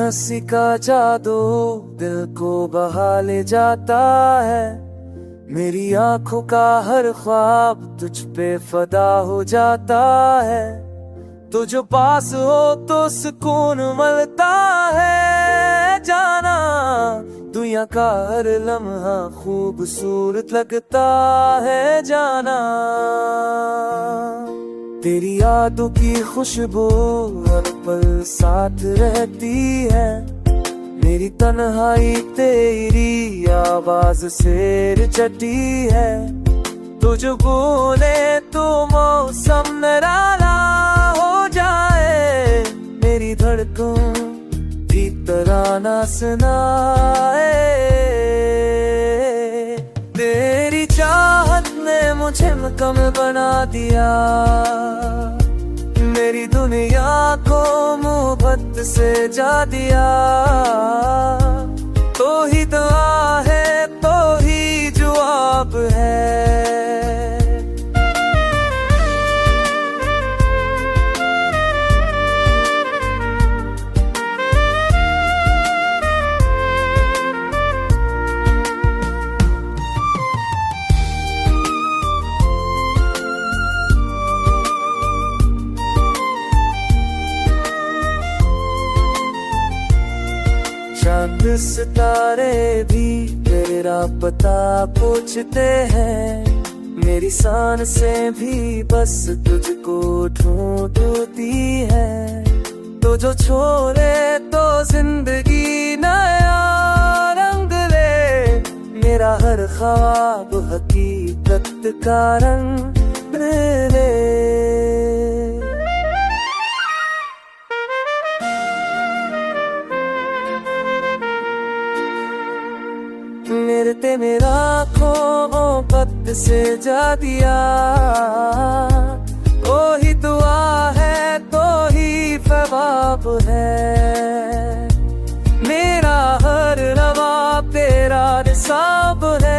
हंसी का जादू दिल को बहा ले जाता है। मेरी आंखों का हर ख्वाब तुझ पे फदा हो जाता है। तू जो पास हो तो सुकून मिलता है जाना। दुनिया का हर लम्हा खूबसूरत लगता है जाना। तेरी यादों की खुशबू हर पल साथ रहती है। मेरी तन्हाई तेरी आवाज से चटी है। तू जो बोले तो मौसम निराला हो जाए। मेरी धड़कन भी तराना सुनाए। तेरी चाहत ने मुझे मुकम्मल बना दिया। मेरी दुनिया को मोहब्बत से जा दिया। तो ही दुआ है तो ही जवाब है। चांद सितारे भी तेरा पता पूछते हैं। मेरी शान से भी बस तुझको ढूंढती है। तो जो छोड़े तो जिंदगी नया रंग ले। मेरा हर ख्वाब हकीकत का रंग ले। मेरे ते मेरा खो मोहब्बत से जा दिया। तो ही दुआ है तो ही फ़वाब है। मेरा हर रवा तेरा निसाब है।